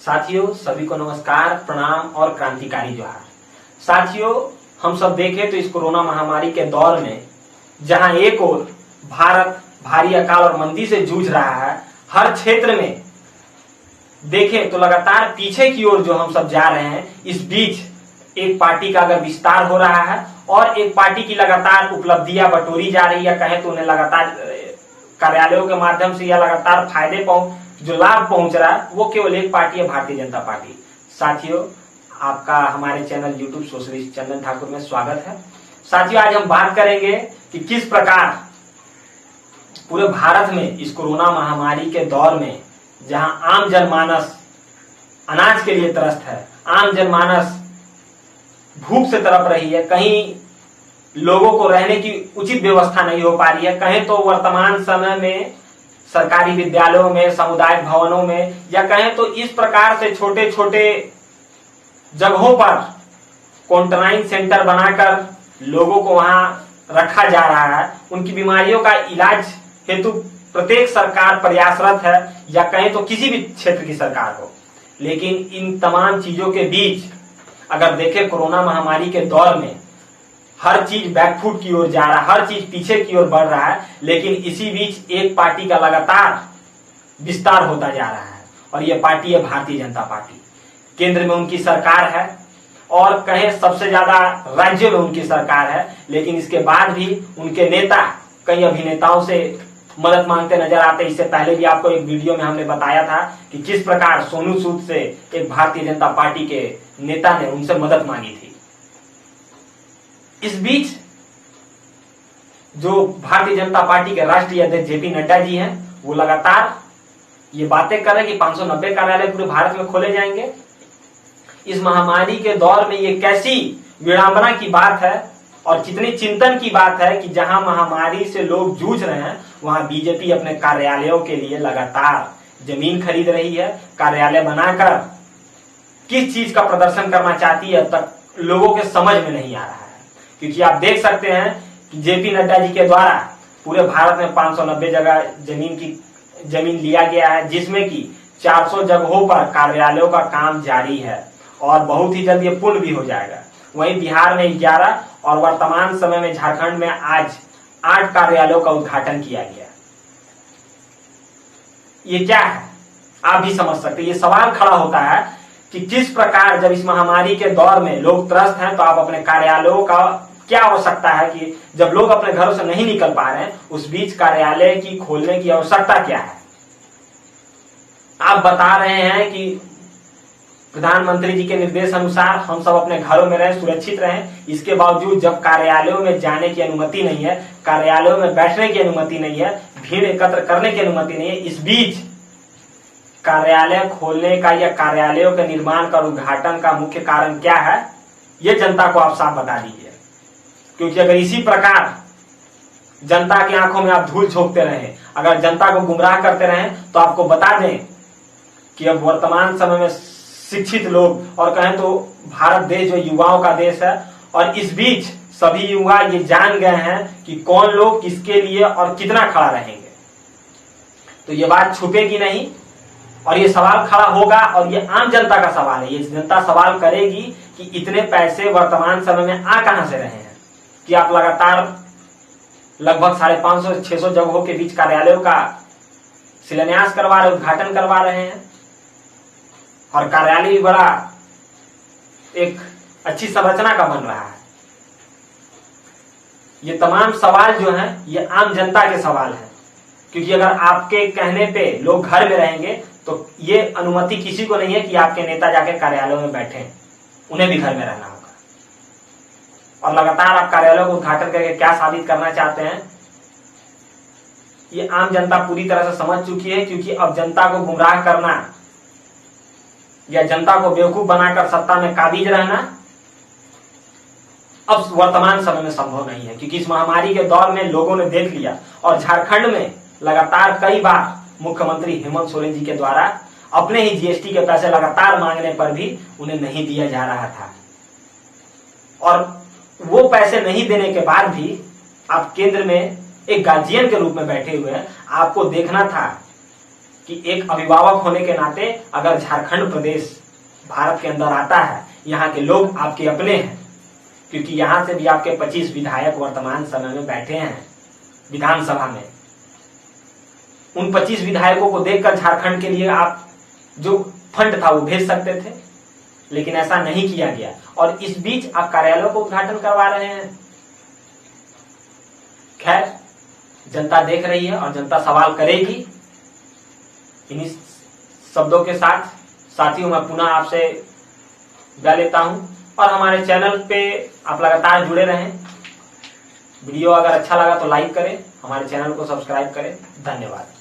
साथियों सभी को नमस्कार, प्रणाम और क्रांतिकारी जोहार। साथियों हम सब देखें तो इस कोरोना महामारी के दौर में जहां एक ओर भारत भारी अकाल और मंदी से जूझ रहा है, हर क्षेत्र में देखें तो लगातार पीछे की ओर जो हम सब जा रहे हैं। इस बीच एक पार्टी का अगर विस्तार हो रहा है और एक पार्टी की लगातार उपलब्धियां बटोरी जा रही है, कहें तो उन्हें लगातार कार्यालयों के माध्यम से या लगातार फायदे जो लाभ पहुंच रहा है, वो केवल एक पार्टी है, भारतीय जनता पार्टी। साथियों आपका हमारे चैनल यूट्यूब सोशलिस्ट चंदन ठाकुर में स्वागत है। साथियों आज हम बात करेंगे कि किस प्रकार पूरे भारत में इस कोरोना महामारी के दौर में जहां आम जनमानस अनाज के लिए त्रस्त है, आम जनमानस भूख से तड़प रही है, कहीं लोगों को रहने की उचित व्यवस्था नहीं हो पा रही है, कहें तो वर्तमान समय में सरकारी विद्यालयों में, सामुदायिक भवनों में, या कहें तो इस प्रकार से छोटे छोटे जगहों पर क्वारंटाइन सेंटर बनाकर लोगों को वहां रखा जा रहा है। उनकी बीमारियों का इलाज हेतु प्रत्येक सरकार प्रयासरत है, या कहें तो किसी भी क्षेत्र की सरकार हो। लेकिन इन तमाम चीजों के बीच अगर देखें कोरोना महामारी के दौर में हर चीज बैकफुट की ओर जा रहा है, हर चीज पीछे की ओर बढ़ रहा है। लेकिन इसी बीच एक पार्टी का लगातार विस्तार होता जा रहा है और यह पार्टी है भारतीय जनता पार्टी। केंद्र में उनकी सरकार है और कहें सबसे ज्यादा राज्यों में उनकी सरकार है, लेकिन इसके बाद भी उनके नेता कई अभिनेताओं से मदद मांगते नजर आते। इससे पहले भी आपको एक वीडियो में हमने बताया था कि किस प्रकार सोनू सूद से एक भारतीय जनता पार्टी के नेता ने उनसे मदद मांगी थी। इस बीच जो भारतीय जनता पार्टी के राष्ट्रीय अध्यक्ष जेपी नड्डा जी हैं, वो लगातार ये बातें कर रहे हैं कि 590 कार्यालय पूरे भारत में खोले जाएंगे। इस महामारी के दौर में ये कैसी विडंबना की बात है और कितनी चिंतन की बात है कि जहां महामारी से लोग जूझ रहे हैं, वहां बीजेपी अपने कार्यालयों के लिए लगातार जमीन खरीद रही है। कार्यालय बनाकर किस चीज का प्रदर्शन करना चाहती है, अब तक लोगों के समझ में नहीं आ रहा है। क्योंकि आप देख सकते हैं कि जेपी नड्डा जी के द्वारा पूरे भारत में 590 जगह जमीन लिया गया है, जिसमें कि 400 जगहों पर कार्यालयों का काम जारी है और बहुत ही जल्द ये पूर्ण भी हो जाएगा। वहीं बिहार में 11 और वर्तमान समय में झारखंड में आज 8 कार्यालयों का उद्घाटन किया गया। ये क्या है आप भी समझ सकते हैं। ये सवाल खड़ा होता है कि किस प्रकार जब इस महामारी के दौर में लोग त्रस्त हैं, तो आप अपने कार्यालयों का क्या आवश्यकता है कि जब लोग अपने घरों से नहीं निकल पा रहे हैं, उस बीच कार्यालय की खोलने की आवश्यकता क्या है। आप बता रहे हैं कि प्रधानमंत्री जी के निर्देश अनुसार हम सब अपने घरों में रहें, सुरक्षित रहें। इसके बावजूद जब कार्यालयों में जाने की अनुमति नहीं है, कार्यालयों में बैठने की अनुमति नहीं है, भीड़ एकत्र करने की अनुमति नहीं है, इस बीच कार्यालय खोलने का या कार्यालयों के निर्माण का उद्घाटन का मुख्य कारण क्या है, यह जनता को आप साफ बता दीजिए। क्योंकि अगर इसी प्रकार जनता की आंखों में आप धूल झोंकते रहें, अगर जनता को गुमराह करते रहें, तो आपको बता दें कि अब वर्तमान समय में शिक्षित लोग और कहें तो भारत देश जो युवाओं का देश है, और इस बीच सभी युवा ये जान गए हैं कि कौन लोग किसके लिए और कितना खड़ा रहेंगे। तो ये बात छुपेगी नहीं और ये सवाल खड़ा होगा, और ये आम जनता का सवाल है। ये जनता सवाल करेगी कि इतने पैसे वर्तमान समय में आ कहां से रहे हैं कि आप लगातार लगभग 550-600 जगहों के बीच कार्यालयों का शिलान्यास करवा रहे, उद्घाटन करवा रहे हैं, और कार्यालय भी बड़ा एक अच्छी संरचना का बन रहा है। ये तमाम सवाल जो हैं, ये आम जनता के सवाल हैं। क्योंकि अगर आपके कहने पे लोग घर में रहेंगे, तो ये अनुमति किसी को नहीं है कि आपके नेता जाके कार्यालयों में बैठे, उन्हें भी घर में रहना होगा। और लगातार आप कार्यालयों को उद्घाटन करके क्या साबित करना चाहते हैं, ये आम जनता पूरी तरह से समझ चुकी है। क्योंकि अब जनता को गुमराह करना या जनता को बेवकूफ बनाकर सत्ता में काबिज रहना अब वर्तमान समय में संभव नहीं है। क्योंकि इस महामारी के दौर में लोगों ने देख लिया, और झारखंड में लगातार कई बार मुख्यमंत्री हेमंत सोरेन जी के द्वारा अपने ही जीएसटी के पैसे लगातार मांगने पर भी उन्हें नहीं दिया जा रहा था, और वो पैसे नहीं देने के बाद भी आप केंद्र में एक गार्जियन के रूप में बैठे हुए हैं। आपको देखना था कि एक अभिभावक होने के नाते अगर झारखंड प्रदेश भारत के अंदर आता है, यहाँ के लोग आपके अपने हैं, क्योंकि यहाँ से भी आपके 25 विधायक वर्तमान समय में बैठे हैं विधानसभा में। उन 25 विधायकों को देखकर झारखंड के लिए आप जो फंड था वो भेज सकते थे, लेकिन ऐसा नहीं किया गया और इस बीच आप कार्यालयों को उद्घाटन करवा रहे हैं। खैर, जनता देख रही है और जनता सवाल करेगी। इन्हीं शब्दों के साथ साथियों मैं पुनः आपसे विदा लेता हूं और हमारे चैनल पे आप लगातार जुड़े रहें। वीडियो अगर अच्छा लगा तो लाइक करें, हमारे चैनल को सब्सक्राइब करें। धन्यवाद।